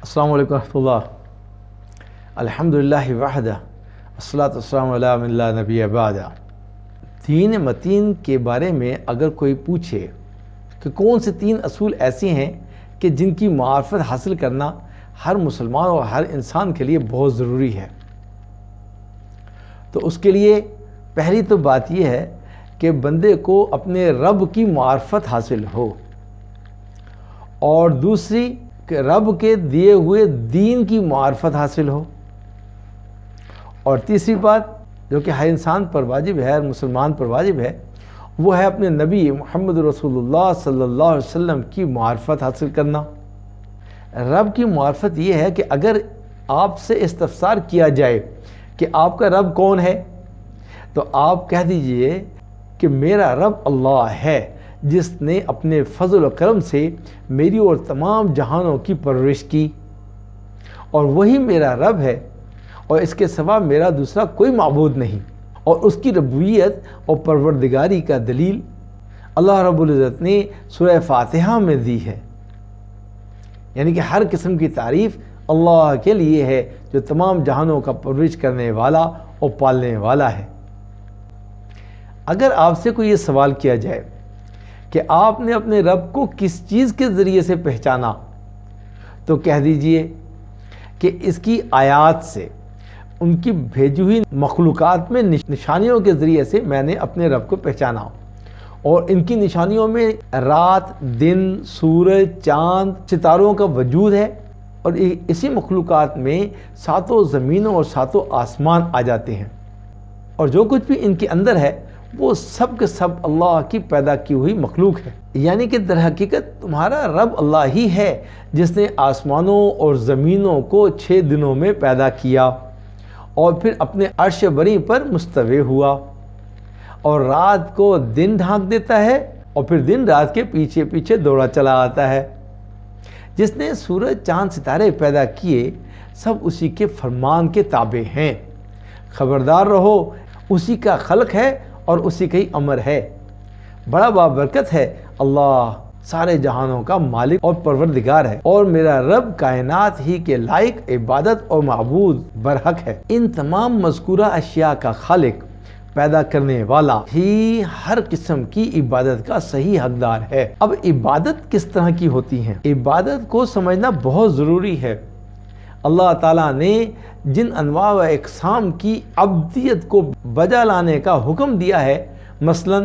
السلام علیکم ورحمۃ اللہ۔ الحمدللہ وحدہ والصلاۃ والسلام علی من لا نبی بعدہ۔ دین متین کے بارے میں اگر کوئی پوچھے کہ کون سے 3 اصول ایسے ہیں کہ جن کی معرفت حاصل کرنا ہر مسلمان اور ہر انسان کے لیے بہت ضروری ہے، تو اس کے لیے پہلی تو بات یہ ہے کہ بندے کو اپنے رب کی معرفت حاصل ہو، اور دوسری کہ رب کے دیے ہوئے دین کی معرفت حاصل ہو، اور تیسری بات جو کہ ہر انسان پر واجب ہے، ہر مسلمان پر واجب ہے، وہ ہے اپنے نبی محمد رسول اللہ صلی اللہ علیہ وسلم کی معرفت حاصل کرنا۔ رب کی معرفت یہ ہے کہ اگر آپ سے استفسار کیا جائے کہ آپ کا رب کون ہے، تو آپ کہہ دیجئے کہ میرا رب اللہ ہے، جس نے اپنے فضل و کرم سے میری اور تمام جہانوں کی پرورش کی، اور وہی میرا رب ہے، اور اس کے سوا میرا دوسرا کوئی معبود نہیں، اور اس کی ربوبیت اور پروردگاری کا دلیل اللہ رب العزت نے سورہ فاتحہ میں دی ہے۔ یعنی کہ ہر قسم کی تعریف اللہ کے لیے ہے جو تمام جہانوں کا پرورش کرنے والا اور پالنے والا ہے۔ اگر آپ سے کوئی یہ سوال کیا جائے کہ آپ نے اپنے رب کو کس چیز کے ذریعے سے پہچانا، تو کہہ دیجئے کہ اس کی آیات سے، ان کی بھیجی ہوئی مخلوقات میں نشانیوں کے ذریعے سے میں نے اپنے رب کو پہچانا، اور ان کی نشانیوں میں رات، دن، سورج، چاند، ستاروں کا وجود ہے، اور اسی مخلوقات میں 7 زمینوں اور 7 آسمان آ جاتے ہیں، اور جو کچھ بھی ان کے اندر ہے وہ سب کے سب اللہ کی پیدا کی ہوئی مخلوق ہے۔ یعنی کہ در حقیقت تمہارا رب اللہ ہی ہے جس نے آسمانوں اور زمینوں کو 6 دنوں میں پیدا کیا، اور پھر اپنے عرش بری پر مستوی ہوا، اور رات کو دن ڈھانک دیتا ہے، اور پھر دن رات کے پیچھے پیچھے دوڑا چلا آتا ہے۔ جس نے سورج، چاند، ستارے پیدا کیے، سب اسی کے فرمان کے تابع ہیں۔ خبردار رہو، اسی کا خلق ہے اور اسی کا ہی امر ہے۔ بڑا بابرکت ہے اللہ، سارے جہانوں کا مالک اور پروردگار ہے، اور میرا رب کائنات ہی کے لائق عبادت اور معبود برحق ہے۔ ان تمام مذکورہ اشیاء کا خالق، پیدا کرنے والا ہی ہر قسم کی عبادت کا صحیح حقدار ہے۔ اب عبادت کس طرح کی ہوتی ہے؟ عبادت کو سمجھنا بہت ضروری ہے۔ اللہ تعالیٰ نے جن انواع و اقسام کی عبدیت کو بجا لانے کا حکم دیا ہے، مثلا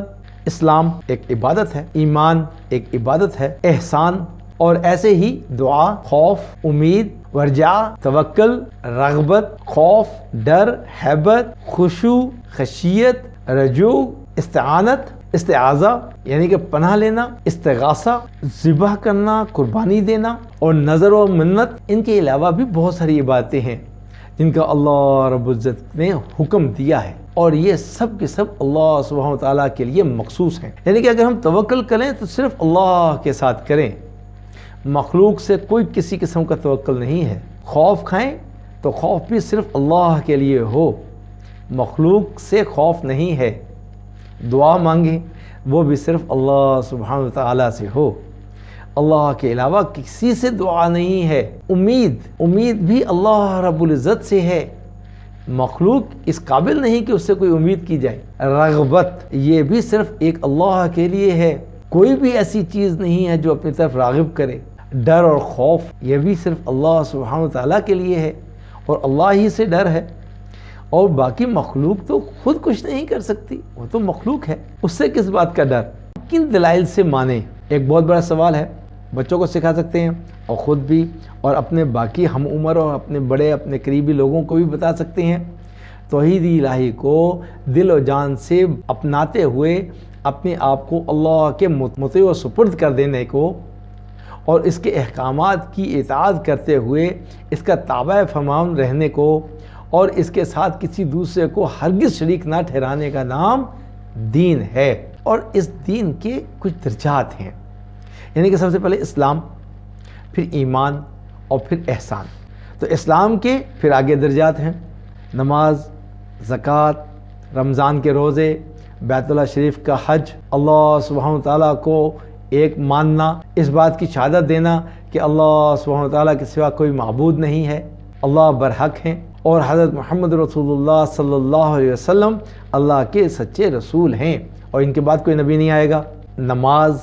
اسلام ایک عبادت ہے، ایمان ایک عبادت ہے، احسان، اور ایسے ہی دعا، خوف، امید، ورجاء، توکل، رغبت، خوف، ڈر، ہیبت، خشوع، خشیت، رجوع، استعانت، استعاذہ یعنی کہ پناہ لینا، استغاثہ، ذبح کرنا، قربانی دینا، اور نظر و منت۔ ان کے علاوہ بھی بہت ساری عبادتیں ہیں جن کا اللہ رب العزت نے حکم دیا ہے، اور یہ سب کے سب اللہ سبحانہ وتعالیٰ کے لیے مخصوص ہیں۔ یعنی کہ اگر ہم توکل کریں تو صرف اللہ کے ساتھ کریں، مخلوق سے کوئی کسی قسم کا توکل نہیں ہے۔ خوف کھائیں تو خوف بھی صرف اللہ کے لیے ہو، مخلوق سے خوف نہیں ہے۔ دعا مانگیں وہ بھی صرف اللہ سبحانہ وتعالیٰ سے ہو، اللہ کے علاوہ کسی سے دعا نہیں ہے۔ امید بھی اللہ رب العزت سے ہے، مخلوق اس قابل نہیں کہ اس سے کوئی امید کی جائے۔ رغبت یہ بھی صرف ایک اللہ کے لیے ہے، کوئی بھی ایسی چیز نہیں ہے جو اپنی طرف راغب کرے۔ ڈر اور خوف یہ بھی صرف اللہ سبحانہ وتعالیٰ کے لیے ہے، اور اللہ ہی سے ڈر ہے، اور باقی مخلوق تو خود کچھ نہیں کر سکتی، وہ تو مخلوق ہے، اس سے کس بات کا ڈر؟ کن دلائل سے مانیں؟ ایک بہت بڑا سوال ہے، بچوں کو سکھا سکتے ہیں اور خود بھی، اور اپنے باقی ہم عمر اور اپنے بڑے، اپنے قریبی لوگوں کو بھی بتا سکتے ہیں۔ توحید الہی کو دل و جان سے اپناتے ہوئے اپنے آپ کو اللہ کے مطیع و سپرد کر دینے کو، اور اس کے احکامات کی اطاعت کرتے ہوئے اس کا تابع فرمان رہنے کو، اور اس کے ساتھ کسی دوسرے کو ہرگز شریک نہ ٹھہرانے کا نام دین ہے۔ اور اس دین کے کچھ درجات ہیں، یعنی کہ سب سے پہلے اسلام، پھر ایمان، اور پھر احسان۔ تو اسلام کے پھر آگے درجات ہیں، نماز، زکوٰۃ، رمضان کے روزے، بیت اللہ شریف کا حج، اللہ سبحانہ تعالیٰ کو ایک ماننا، اس بات کی شہادت دینا کہ اللہ سبحانہ وتعالیٰ کے سوا کوئی معبود نہیں ہے، اللہ برحق ہیں، اور حضرت محمد رسول اللہ صلی اللہ علیہ وسلم اللہ کے سچے رسول ہیں اور ان کے بعد کوئی نبی نہیں آئے گا۔ نماز،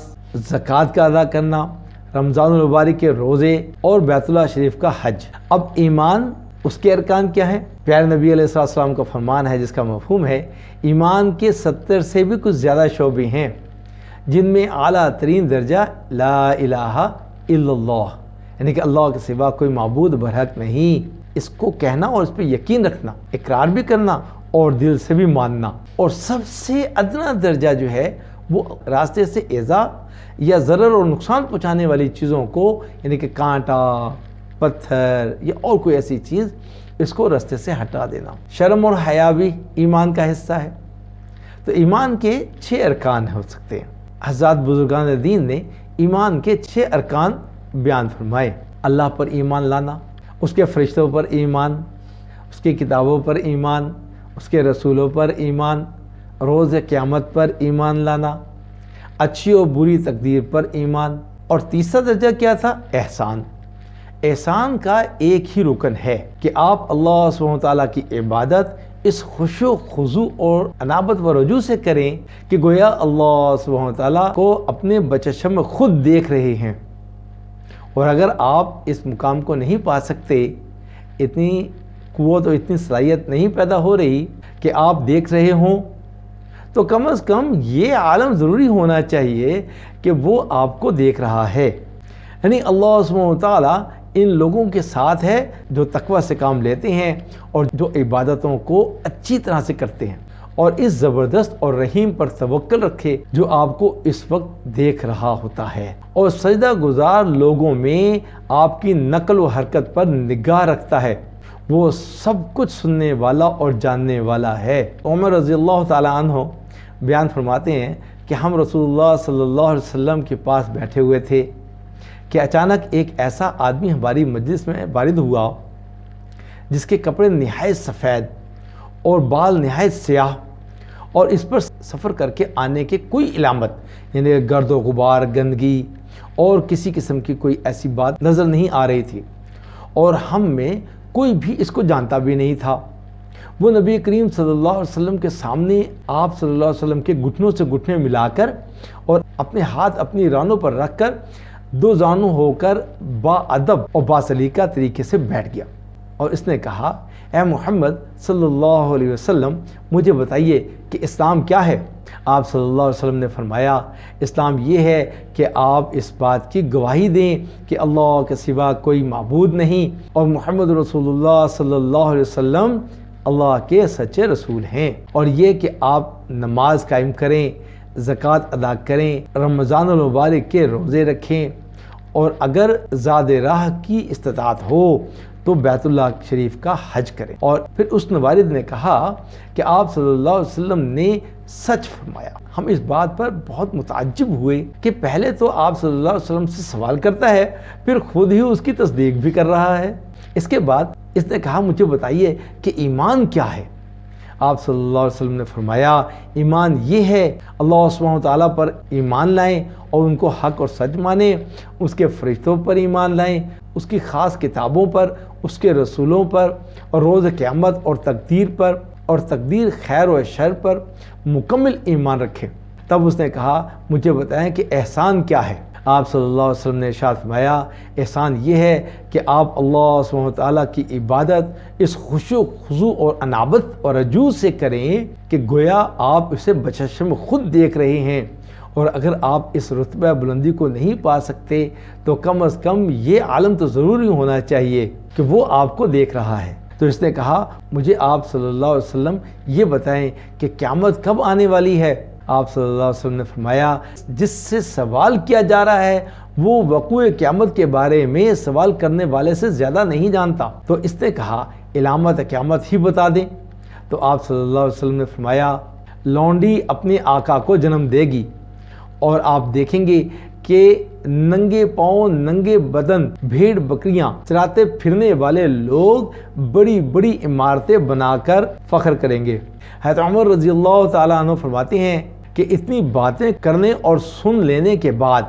زکوٰۃ کا ادا کرنا، رمضان المبارک کے روزے اور بیت اللہ شریف کا حج۔ اب ایمان، اس کے ارکان کیا ہیں؟ پیارے نبی علیہ السلام کا فرمان ہے جس کا مفہوم ہے ایمان کے 70 سے بھی کچھ زیادہ شعبے ہیں، جن میں اعلیٰ ترین درجہ لا الہ الا اللہ، یعنی کہ اللہ کے سوا کوئی معبود برحق نہیں، اس کو کہنا اور اس پہ یقین رکھنا، اقرار بھی کرنا اور دل سے بھی ماننا۔ اور سب سے ادنا درجہ جو ہے وہ راستے سے ایذا یا ضرر اور نقصان پہنچانے والی چیزوں کو، یعنی کہ کانٹا، پتھر یا اور کوئی ایسی چیز، اس کو راستے سے ہٹا دینا۔ شرم اور حیا بھی ایمان کا حصہ ہے۔ تو ایمان کے 6 ارکان ہو سکتے ہیں۔ حضرات بزرگان دین نے ایمان کے 6 ارکان بیان فرمائے۔ اللہ پر ایمان لانا، اس کے فرشتوں پر ایمان، اس کی کتابوں پر ایمان، اس کے رسولوں پر ایمان، روز قیامت پر ایمان لانا، اچھی اور بری تقدیر پر ایمان، اور تیسرا درجہ کیا تھا؟ احسان۔ احسان کا ایک ہی رکن ہے کہ آپ اللہ سبحانہ تعالیٰ کی عبادت اس خشوع خضوع اور انابت و رجوع سے کریں کہ گویا اللہ سبحانہ تعالیٰ کو اپنے بچشم میں خود دیکھ رہے ہیں۔ اور اگر آپ اس مقام کو نہیں پا سکتے، اتنی قوت اور اتنی صلاحیت نہیں پیدا ہو رہی کہ آپ دیکھ رہے ہوں، تو کم از کم یہ عالم ضروری ہونا چاہیے کہ وہ آپ کو دیکھ رہا ہے۔ یعنی اللہ سبحانہ تعالیٰ ان لوگوں کے ساتھ ہے جو تقوی سے کام لیتے ہیں اور جو عبادتوں کو اچھی طرح سے کرتے ہیں، اور اس زبردست اور رحیم پر توکل رکھے جو آپ کو اس وقت دیکھ رہا ہوتا ہے، اور سجدہ گزار لوگوں میں آپ کی نقل و حرکت پر نگاہ رکھتا ہے، وہ سب کچھ سننے والا اور جاننے والا ہے۔ عمر رضی اللہ تعالیٰ عنہ بیان فرماتے ہیں کہ ہم رسول اللہ صلی اللہ علیہ وسلم کے پاس بیٹھے ہوئے تھے کہ اچانک ایک ایسا آدمی ہماری مجلس میں وارد ہوا جس کے کپڑے نہایت سفید اور بال نہایت سیاہ، اور اس پر سفر کر کے آنے کے کوئی علامت، یعنی گرد و غبار، گندگی اور کسی قسم کی کوئی ایسی بات نظر نہیں آ رہی تھی، اور ہم میں کوئی بھی اس کو جانتا بھی نہیں تھا۔ وہ نبی کریم صلی اللہ علیہ وسلم کے سامنے آپ صلی اللہ علیہ وسلم کے گھٹنوں سے گھٹنے ملا کر اور اپنے ہاتھ اپنی رانوں پر رکھ کر دو زانو ہو کر با ادب اور با سلیقہ طریقے سے بیٹھ گیا، اور اس نے کہا، اے محمد صلی اللہ علیہ وسلم، مجھے بتائیے کہ اسلام کیا ہے؟ آپ صلی اللہ علیہ وسلم نے فرمایا، اسلام یہ ہے کہ آپ اس بات کی گواہی دیں کہ اللہ کے سوا کوئی معبود نہیں اور محمد رسول اللہ صلی اللہ علیہ وسلم اللہ کے سچے رسول ہیں، اور یہ کہ آپ نماز قائم کریں، زکوٰۃ ادا کریں، رمضان المبارک کے روزے رکھیں، اور اگر زاد راہ کی استطاعت ہو تو بیت اللہ شریف کا حج کریں۔ اور پھر اس نوارد نے کہا کہ آپ صلی اللہ علیہ وسلم نے سچ فرمایا۔ ہم اس بات پر بہت متعجب ہوئے کہ پہلے تو آپ صلی اللہ علیہ وسلم سے سوال کرتا ہے، پھر خود ہی اس کی تصدیق بھی کر رہا ہے۔ اس کے بعد اس نے کہا، مجھے بتائیے کہ ایمان کیا ہے؟ آپ صلی اللہ علیہ وسلم نے فرمایا، ایمان یہ ہے اللہ سبحانہ تعالیٰ پر ایمان لائیں اور ان کو حق اور سچ مانیں، اس کے فرشتوں پر ایمان لائیں، اس کی خاص کتابوں پر، اس کے رسولوں پر، اور روز قیامت اور تقدیر پر، اور تقدیر خیر و شر پر مکمل ایمان رکھیں۔ تب اس نے کہا، مجھے بتائیں کہ احسان کیا ہے؟ آپ صلی اللہ علیہ وسلم نے ارشاد فرمایا، احسان یہ ہے کہ آپ اللہ سبحانہ تعالیٰ کی عبادت اس خشوع خضوع اور انابت اور رجوع سے کریں کہ گویا آپ اسے بچشم خود دیکھ رہے ہیں، اور اگر آپ اس رتبہ بلندی کو نہیں پا سکتے تو کم از کم یہ عالم تو ضروری ہونا چاہیے کہ وہ آپ کو دیکھ رہا ہے۔ تو اس نے کہا، مجھے آپ صلی اللہ علیہ وسلم یہ بتائیں کہ قیامت کب آنے والی ہے؟ آپ صلی اللہ علیہ وسلم نے فرمایا، جس سے سوال کیا جا رہا ہے وہ وقوع قیامت کے بارے میں سوال کرنے والے سے زیادہ نہیں جانتا۔ تو اس نے کہا، علامت قیامت ہی بتا دیں۔ تو آپ صلی اللہ علیہ وسلم نے فرمایا، لونڈی اپنے آقا کو جنم دے گی، اور آپ دیکھیں گے کہ ننگے پاؤں ننگے بدن بھیڑ بکریاں چراتے پھرنے والے لوگ بڑی بڑی عمارتیں بنا کر فخر کریں گے۔ حضرت عمر رضی اللہ تعالیٰ عنہ فرماتے ہیں کہ اتنی باتیں کرنے اور سن لینے کے بعد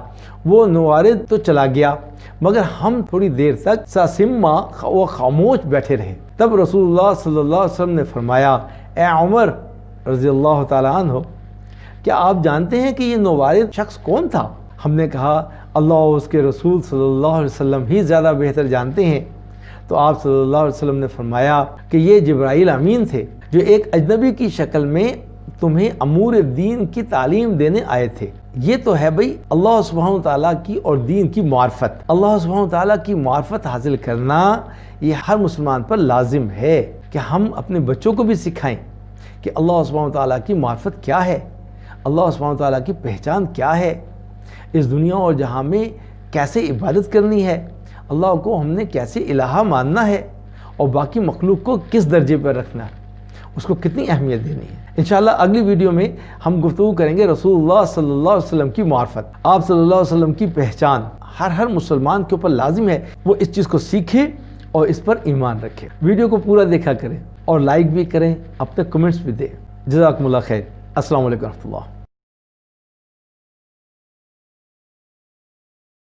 وہ نوارد تو چلا گیا، مگر ہم تھوڑی دیر تک ساسما و خاموش بیٹھے رہے۔ تب رسول اللہ صلی اللہ علیہ وسلم نے فرمایا، اے عمر رضی اللہ تعالیٰ عنہ، کیا آپ جانتے ہیں کہ یہ نوارد شخص کون تھا؟ ہم نے کہا اللہ اور اس کے رسول صلی اللہ علیہ وسلم ہی زیادہ بہتر جانتے ہیں۔ تو آپ صلی اللہ علیہ وسلم نے فرمایا کہ یہ جبرائیل امین تھے، جو ایک اجنبی کی شکل میں تمہیں امور دین کی تعلیم دینے آئے تھے۔ یہ تو ہے بھئی اللہ سبحانہ تعالیٰ کی اور دین کی معرفت۔ اللہ سبحانہ تعالیٰ کی معرفت حاصل کرنا یہ ہر مسلمان پر لازم ہے کہ ہم اپنے بچوں کو بھی سکھائیں کہ اللہ سبحانہ تعالیٰ کی معرفت کیا ہے، اللہ سبحانہ تعالیٰ کی پہچان کیا ہے، اس دنیا اور جہاں میں کیسے عبادت کرنی ہے، اللہ کو ہم نے کیسے الہ ماننا ہے، اور باقی مخلوق کو کس درجے پر رکھنا ہے، اس کو کتنی اہمیت دینی ہے۔ انشاءاللہ اگلی ویڈیو میں ہم گفتگو کریں گے رسول اللہ صلی اللہ علیہ وسلم کی معرفت۔ آپ صلی اللہ علیہ وسلم کی پہچان ہر مسلمان کے اوپر لازم ہے، وہ اس چیز کو سیکھے اور اس پر ایمان رکھے۔ ویڈیو کو پورا دیکھا کریں اور لائک بھی کریں، اپنے کمنٹس بھی دیں۔ جزاکم اللہ خیر۔ السلام علیکم ورحمۃ اللہ۔